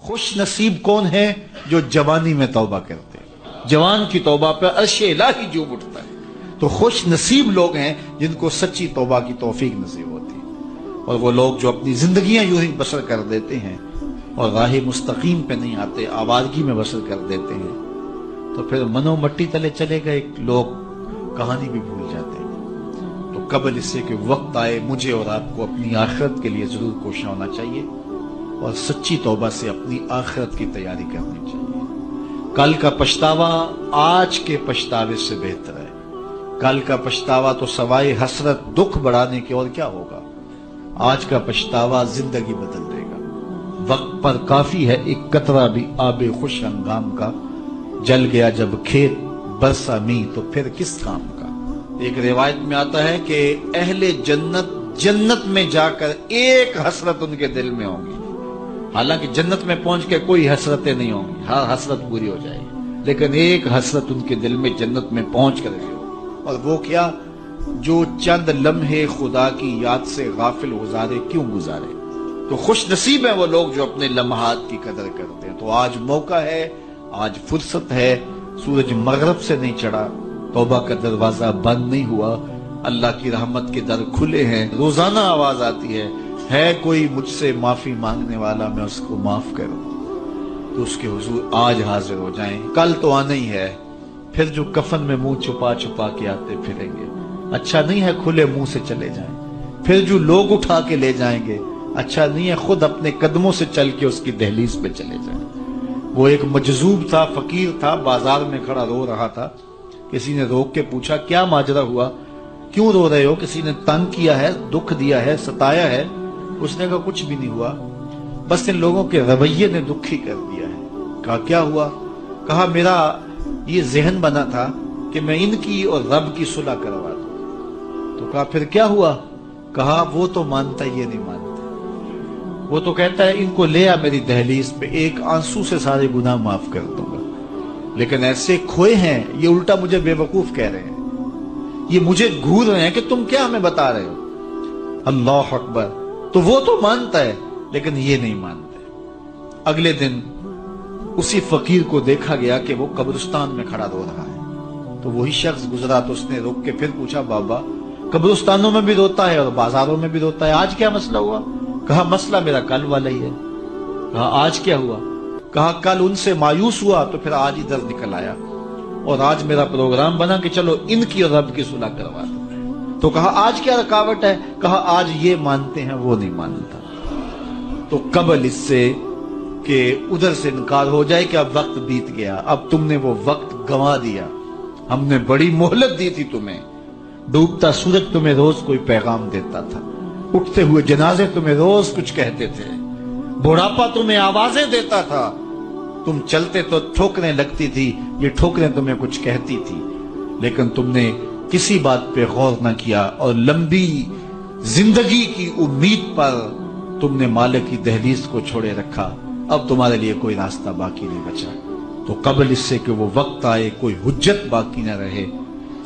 خوش نصیب کون ہے جو جوانی میں توبہ کرتے ہیں، جوان کی توبہ پہ عرش الہی جھوم اٹھتا ہے۔ تو خوش نصیب لوگ ہیں جن کو سچی توبہ کی توفیق نصیب ہوتی ہے، اور وہ لوگ جو اپنی زندگیاں یوں ہی بسر کر دیتے ہیں اور راہ مستقیم پہ نہیں آتے، آوارگی میں بسر کر دیتے ہیں، تو پھر منو مٹی تلے چلے گئے لوگ کہانی بھی بھول جاتے ہیں۔ تو قبل اس سے کہ وقت آئے مجھے اور آپ کو اپنی آخرت کے لیے ضرور کوشاں ہونا چاہیے اور سچی توبہ سے اپنی آخرت کی تیاری کرنی چاہیے۔ کل کا پچھتاوا آج کے پچھتاوے سے بہتر ہے۔ کل کا پچھتاوا تو سوائے حسرت دکھ بڑھانے کے اور کیا ہوگا، آج کا پچھتاوا زندگی بدل دے گا۔ وقت پر کافی ہے ایک قطرہ بھی آب خوش ہنگام کا، جل گیا جب کھیت برسا می تو پھر کس کام کا۔ ایک روایت میں آتا ہے کہ اہل جنت میں جا کر ایک حسرت ان کے دل میں ہوگی، حالانکہ جنت میں پہنچ کے کوئی حسرتیں نہیں ہوں گی، ہر حسرت پوری ہو جائے گی، لیکن ایک حسرت ان کے دل میں جنت میں پہنچ کر بھی ہوگی، اور وہ کیا؟ جو چند لمحے خدا کی یاد سے غافل گزارے کیوں گزارے۔ تو خوش نصیب ہیں وہ لوگ جو اپنے لمحات کی قدر کرتے ہیں۔ تو آج موقع ہے، آج فرصت ہے، سورج مغرب سے نہیں چڑھا، توبہ کا دروازہ بند نہیں ہوا، اللہ کی رحمت کے در کھلے ہیں، روزانہ آواز آتی ہے کوئی مجھ سے معافی مانگنے والا میں اس کو معاف کروں، تو اس کے حضور آج حاضر ہو جائیں۔ کل تو آنا ہی ہے، پھر جو کفن میں منہ چھپا چھپا کے آتے پھریں گے، اچھا نہیں ہے کھلے منہ سے چلے جائیں۔ پھر جو لوگ اٹھا کے لے جائیں گے، اچھا نہیں ہے خود اپنے قدموں سے چل کے اس کی دہلیز پہ چلے جائیں۔ وہ ایک مجذوب تھا، فقیر تھا، بازار میں کھڑا رو رہا تھا، کسی نے روک کے پوچھا کیا ماجرا ہوا، کیوں رو رہے ہو، کسی نے تنگ کیا ہے، دکھ دیا ہے، ستایا ہے؟ اس نے کہا کچھ بھی نہیں ہوا، بس ان لوگوں کے رویے نے دکھی کر دیا ہے۔ کہا کیا ہوا؟ کہا میرا یہ ذہن بنا تھا کہ میں ان کی اور رب کی صلح کروا دوں۔ تو کہا پھر کیا ہوا؟ کہا وہ تو مانتا یہ نہیں مانتا، وہ تو کہتا ہے ان کو لے آ میری دہلیز پہ، ایک آنسو سے سارے گناہ معاف کر دوں گا، لیکن ایسے کھوئے ہیں یہ الٹا مجھے بے وقوف کہہ رہے ہیں، یہ مجھے گھور رہے ہیں کہ تم کیا ہمیں بتا رہے ہو۔ اللہ اکبر۔ تو وہ تو مانتا ہے لیکن یہ نہیں مانتے۔ اگلے دن اسی فقیر کو دیکھا گیا کہ وہ قبرستان میں کھڑا رو رہا ہے، تو وہی شخص گزرا تو اس نے رک کے پھر پوچھا بابا قبرستانوں میں بھی روتا ہے اور بازاروں میں بھی روتا ہے، آج کیا مسئلہ ہوا؟ کہا مسئلہ میرا کل والا ہی ہے۔ کہا آج کیا ہوا؟ کہا کل ان سے مایوس ہوا تو پھر آج ادھر نکل آیا، اور آج میرا پروگرام بنا کہ چلو ان کی اور رب کی صلح کروا دو۔ تو کہا آج کیا رکاوٹ ہے؟ کہا آج یہ مانتے ہیں وہ نہیں مانتا۔ تو قبل اس سے کہ ادھر سے انکار ہو جائے کہ اب وقت بیت گیا، اب تم نے وہ وقت گنوا دیا، ہم نے بڑی مہلت دی تھی تمہیں، ڈوبتا سورج تمہیں روز کوئی پیغام دیتا تھا، اٹھتے ہوئے جنازے تمہیں روز کچھ کہتے تھے، بڑھاپا تمہیں آوازیں دیتا تھا، تم چلتے تو ٹھوکریں لگتی تھی، یہ ٹھوکریں تمہیں کچھ کہتی تھی، لیکن تم نے کسی بات پہ غور نہ کیا، اور لمبی زندگی کی امید پر تم نے مالک کی دہلیز کو چھوڑے رکھا، اب تمہارے لیے کوئی راستہ باقی نہیں بچا۔ تو قبل اس سے کہ وہ وقت آئے کوئی حجت باقی نہ رہے،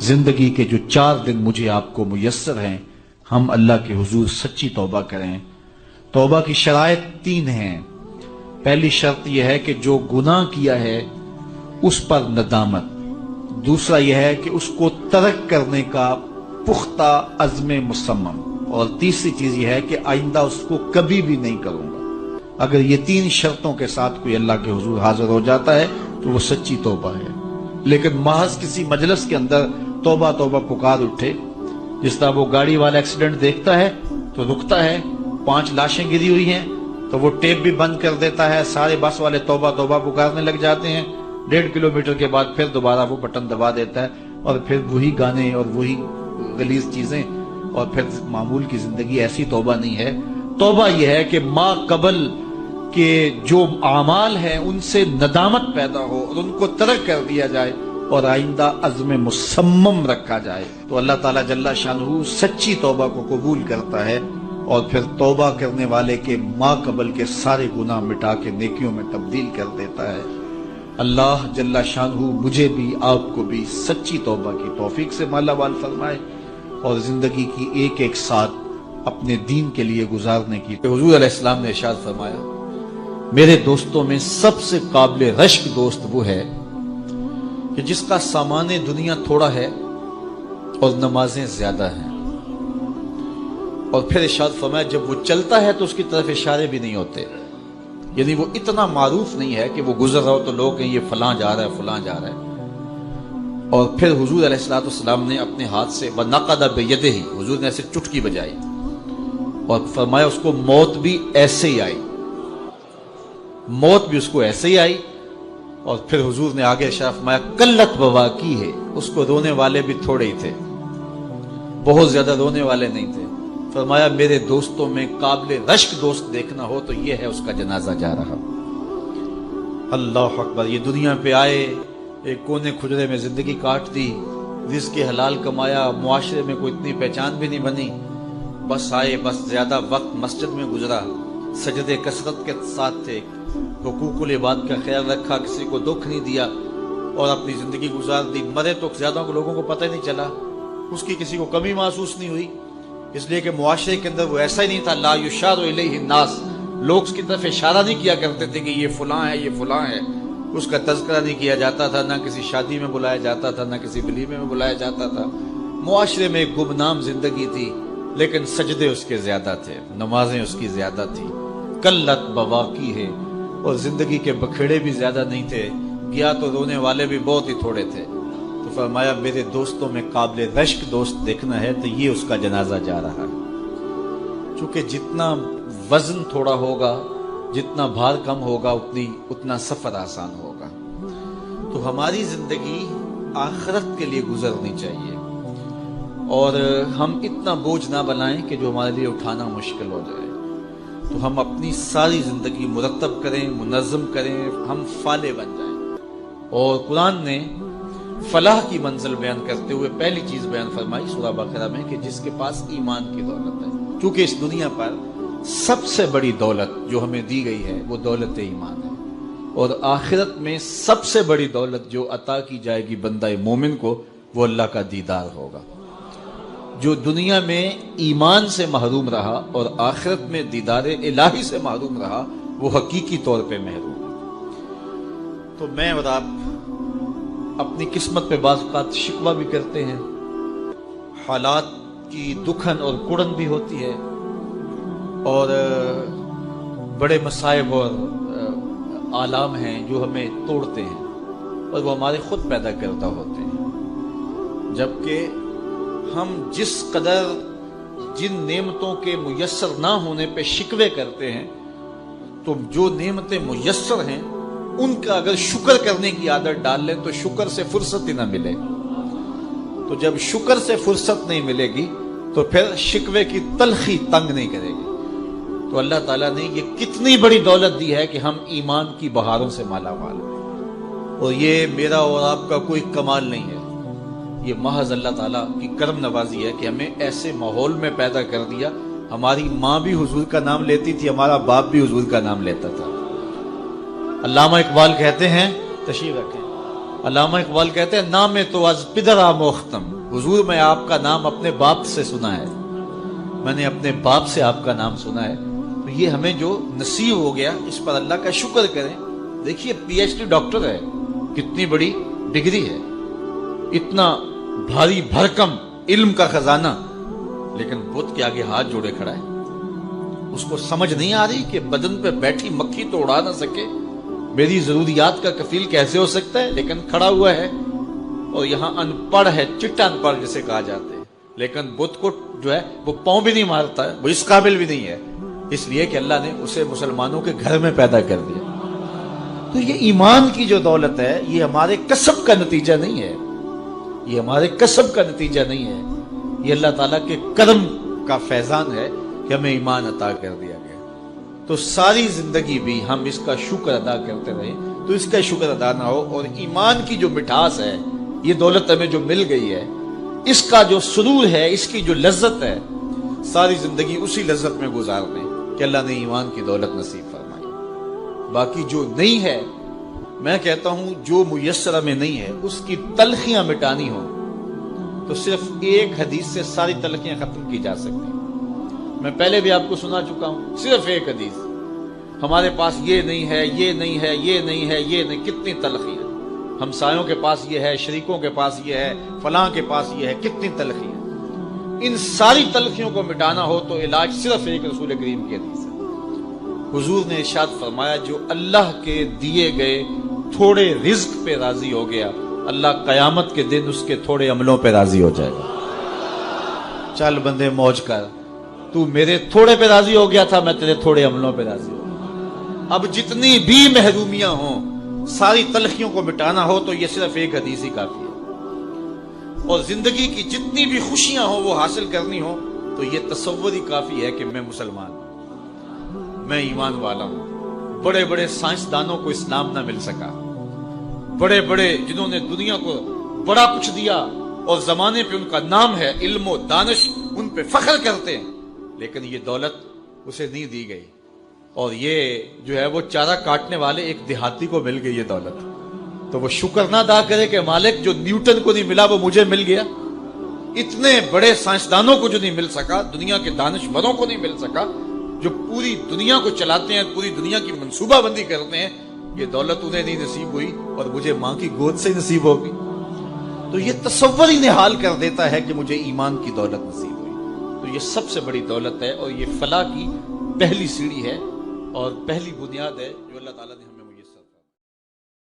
زندگی کے جو 4 دن مجھے آپ کو میسر ہیں، ہم اللہ کے حضور سچی توبہ کریں۔ توبہ کی شرائط 3 ہیں۔ پہلی شرط یہ ہے کہ جو گناہ کیا ہے اس پر ندامت، دوسرا یہ ہے کہ اس کو ترک کرنے کا پختہ عزم مصمم، اور تیسری چیز یہ ہے کہ آئندہ اس کو کبھی بھی نہیں کروں گا۔ اگر یہ 3 شرطوں کے ساتھ کوئی اللہ کے حضور حاضر ہو جاتا ہے تو وہ سچی توبہ ہے۔ لیکن محض کسی مجلس کے اندر توبہ توبہ پکار اٹھے، جس طرح وہ گاڑی والا ایکسیڈنٹ دیکھتا ہے تو رکتا ہے، 5 لاشیں گری ہوئی ہیں تو وہ ٹیپ بھی بند کر دیتا ہے، سارے بس والے توبہ توبہ پکارنے لگ جاتے ہیں، 1.5 کلومیٹر کے بعد پھر دوبارہ وہ بٹن دبا دیتا ہے، اور پھر وہی گانے اور وہی غلیظ چیزیں، اور پھر معمول کی زندگی۔ ایسی توبہ نہیں ہے۔ توبہ یہ ہے کہ ما قبل کے جو اعمال ہیں ان سے ندامت پیدا ہو اور ان کو ترک کر دیا جائے، اور آئندہ عزم مصمم رکھا جائے، تو اللہ تعالیٰ جل شانہ سچی توبہ کو قبول کرتا ہے، اور پھر توبہ کرنے والے کے ما قبل کے سارے گناہ مٹا کے نیکیوں میں تبدیل کر دیتا ہے۔ اللہ جل شانہ مجھے بھی آپ کو بھی سچی توبہ کی توفیق سے مالا مال فرمائے، اور زندگی کی ایک ایک ساتھ اپنے دین کے لیے گزارنے کی۔ حضور علیہ السلام نے ارشاد فرمایا میرے دوستوں میں سب سے قابل رشک دوست وہ ہے کہ جس کا سامان دنیا تھوڑا ہے اور نمازیں زیادہ ہیں، اور پھر ارشاد فرمایا جب وہ چلتا ہے تو اس کی طرف اشارے بھی نہیں ہوتے، یعنی وہ اتنا معروف نہیں ہے کہ وہ گزر رہا ہو تو لوگ کہیں یہ فلاں جا رہا ہے فلاں جا رہا ہے۔ اور پھر حضور علیہ السلام نے اپنے ہاتھ سے وَنَقَدَ بِيَدِهِ، حضور نے ایسے چٹکی بجائی اور فرمایا اس کو موت بھی ایسے ہی آئی، موت بھی اس کو ایسے ہی آئی۔ اور پھر حضور نے آگے ارشاد فرمایا قلت بواکی ہے، اس کو رونے والے بھی تھوڑے ہی تھے، بہت زیادہ رونے والے نہیں تھے۔ فرمایا میرے دوستوں میں قابل رشک دوست دیکھنا ہو تو یہ ہے، اس کا جنازہ جا رہا۔ اللہ اکبر، یہ دنیا پہ آئے، ایک کونے کھجرے میں زندگی کاٹ دی، رزق حلال کمایا، معاشرے میں کوئی اتنی پہچان بھی نہیں بنی، بس آئے، بس زیادہ وقت مسجد میں گزرا، سجدے کثرت کے ساتھ تھے، حقوق العباد کا خیال رکھا، کسی کو دکھ نہیں دیا اور اپنی زندگی گزار دی۔ مرے تو زیادہ لوگوں کو پتہ ہی نہیں چلا، اس کی کسی کو کمی محسوس نہیں ہوئی، اس لیے کہ معاشرے کے اندر وہ ایسا ہی نہیں تھا۔ لا یشار الیہ الناس، لوگ اس کی طرف اشارہ نہیں کیا کرتے تھے کہ یہ فلاں ہے یہ فلاں ہے، اس کا تذکرہ نہیں کیا جاتا تھا، نہ کسی شادی میں بلایا جاتا تھا، نہ کسی ولیمے میں بلایا جاتا تھا۔ معاشرے میں ایک گمنام زندگی تھی، لیکن سجدے اس کے زیادہ تھے، نمازیں اس کی زیادہ تھی، قلت بواکی ہے، اور زندگی کے بکھیڑے بھی زیادہ نہیں تھے، گیا تو رونے والے بھی بہت ہی تھوڑے تھے۔ تو فرمایا میرے دوستوں میں قابل رشک دوست دیکھنا ہے تو یہ اس کا جنازہ جا رہا ہے، چونکہ جتنا وزن تھوڑا ہوگا، جتنا بھار کم ہوگا، اتنا سفر آسان ہوگا۔ تو ہماری زندگی آخرت کے لیے گزرنی چاہیے، اور ہم اتنا بوجھ نہ بنائیں کہ جو ہمارے لیے اٹھانا مشکل ہو جائے۔ تو ہم اپنی ساری زندگی مرتب کریں، منظم کریں، ہم فالح بن جائیں۔ اور قرآن نے فلاح کی منزل بیان کرتے ہوئے پہلی چیز بیان فرمائی سورہ بقرہ میں کہ جس کے پاس ایمان کی دولت ہے، کیونکہ اس دنیا پر سب سے بڑی دولت جو ہمیں دی گئی ہے وہ دولت ایمان ہے، اور آخرت میں سب سے بڑی دولت جو عطا کی جائے گی بندہ مومن کو وہ اللہ کا دیدار ہوگا۔ جو دنیا میں ایمان سے محروم رہا اور آخرت میں دیدار الہی سے محروم رہا وہ حقیقی طور پہ محروم ہے۔ تو میں اور آپ اپنی قسمت پہ بعض اوقات شکوہ بھی کرتے ہیں، حالات کی دکھن اور کڑن بھی ہوتی ہے، اور بڑے مصائب اور آلام ہیں جو ہمیں توڑتے ہیں اور وہ ہمارے خود پیدا کردہ ہوتے ہیں، جبکہ ہم جس قدر جن نعمتوں کے میسر نہ ہونے پہ شکوے کرتے ہیں، تو جو نعمتیں میسر ہیں ان کا اگر شکر کرنے کی عادت ڈال لیں تو شکر سے فرصت ہی نہ ملے۔ تو جب شکر سے فرصت نہیں ملے گی تو پھر شکوے کی تلخی تنگ نہیں کرے گی۔ تو اللہ تعالیٰ نے یہ کتنی بڑی دولت دی ہے کہ ہم ایمان کی بہاروں سے مالا مال ہیں، اور یہ میرا اور آپ کا کوئی کمال نہیں ہے، یہ محض اللہ تعالیٰ کی کرم نوازی ہے کہ ہمیں ایسے ماحول میں پیدا کر دیا۔ ہماری ماں بھی حضور کا نام لیتی تھی، ہمارا باپ بھی حضور کا نام لیتا تھا۔ علامہ اقبال کہتے ہیں، تشریف رکھیں، علامہ اقبال کہتے ہیں نام تو از پدرا مختم، حضور میں آپ کا نام اپنے باپ سے سنا ہے، میں نے اپنے باپ سے آپ کا نام سنا ہے۔ تو یہ ہمیں جو نصیب ہو گیا اس پر اللہ کا شکر کریں۔ دیکھیے PhD ڈاکٹر ہے، کتنی بڑی ڈگری ہے، اتنا بھاری بھرکم علم کا خزانہ، لیکن بت کے آگے ہاتھ جوڑے کھڑا ہے۔ اس کو سمجھ نہیں آ رہی کہ بدن پہ بیٹھی مکھی تو اڑا نہ سکے، میری ضروریات کا کفیل کیسے ہو سکتا ہے، لیکن کھڑا ہوا ہے، اور یہاں ان پڑھ ہے، چٹا ان پڑھ جسے کہا جاتا ہے، لیکن بت کو جو ہے وہ پاؤں بھی نہیں مارتا ہے، وہ اس قابل بھی نہیں ہے، اس لیے کہ اللہ نے اسے مسلمانوں کے گھر میں پیدا کر دیا۔ تو یہ ایمان کی جو دولت ہے یہ ہمارے کسب کا نتیجہ نہیں ہے، یہ ہمارے کسب کا نتیجہ نہیں ہے، یہ اللہ تعالیٰ کے کرم کا فیضان ہے کہ ہمیں ایمان عطا کر دیا گیا۔ تو ساری زندگی بھی ہم اس کا شکر ادا کرتے رہے تو اس کا شکر ادا نہ ہو، اور ایمان کی جو مٹھاس ہے، یہ دولت ہمیں جو مل گئی ہے، اس کا جو سرور ہے، اس کی جو لذت ہے، ساری زندگی اسی لذت میں گزار دیں کہ اللہ نے ایمان کی دولت نصیب فرمائی۔ باقی جو نہیں ہے، میں کہتا ہوں جو میسر میں نہیں ہے اس کی تلخیاں مٹانی ہوں تو صرف ایک حدیث سے ساری تلخیاں ختم کی جا سکتی ہیں۔ میں پہلے بھی آپ کو سنا چکا ہوں، صرف ایک حدیث، ہمارے پاس یہ نہیں ہے، یہ نہیں ہے، یہ نہیں ہے، یہ نہیں، کتنی تلخی ہے، ہمسایوں کے پاس یہ ہے، شریکوں کے پاس یہ ہے، فلاں کے پاس یہ ہے، کتنی تلخی ہے۔ ان ساری تلخیوں کو مٹانا ہو تو علاج صرف ایک رسول کریم کی حدیث ہے۔ حضور نے ارشاد فرمایا جو اللہ کے دیے گئے تھوڑے رزق پہ راضی ہو گیا، اللہ قیامت کے دن اس کے تھوڑے عملوں پہ راضی ہو جائے گا۔ چل بندے موج کر، تو میرے تھوڑے پہ راضی ہو گیا تھا، میں تیرے تھوڑے عملوں پہ راضی ہو گیا۔ اب جتنی بھی محرومیاں ہوں، ساری تلخیوں کو مٹانا ہو تو یہ صرف ایک حدیث ہی کافی ہے، اور زندگی کی جتنی بھی خوشیاں ہوں وہ حاصل کرنی ہو تو یہ تصور ہی کافی ہے کہ میں مسلمان ہوں، میں ایمان والا ہوں۔ بڑے بڑے سائنسدانوں کو اسلام نہ مل سکا، بڑے بڑے جنہوں نے دنیا کو بڑا کچھ دیا اور زمانے پہ ان کا نام ہے، علم و دانش، ان پہ فخر کرتے ہیں، لیکن یہ دولت اسے نہیں دی گئی، اور یہ جو ہے وہ چارہ کاٹنے والے ایک دیہاتی کو مل گئی یہ دولت، تو وہ شکر نہ ادا کرے کہ مالک جو نیوٹن کو نہیں ملا وہ مجھے مل گیا۔ اتنے بڑے سائنسدانوں کو جو نہیں مل سکا، دنیا کے دانشوروں کو نہیں مل سکا، جو پوری دنیا کو چلاتے ہیں، پوری دنیا کی منصوبہ بندی کرتے ہیں، یہ دولت انہیں نہیں نصیب ہوئی اور مجھے ماں کی گود سے نصیب ہوگی، تو یہ تصور ہی نحال کر دیتا ہے کہ مجھے ایمان کی دولت نصیب ہوئی۔ تو یہ سب سے بڑی دولت ہے اور یہ فلاح کی پہلی سیڑھی ہے اور پہلی بنیاد ہے جو اللہ تعالیٰ نے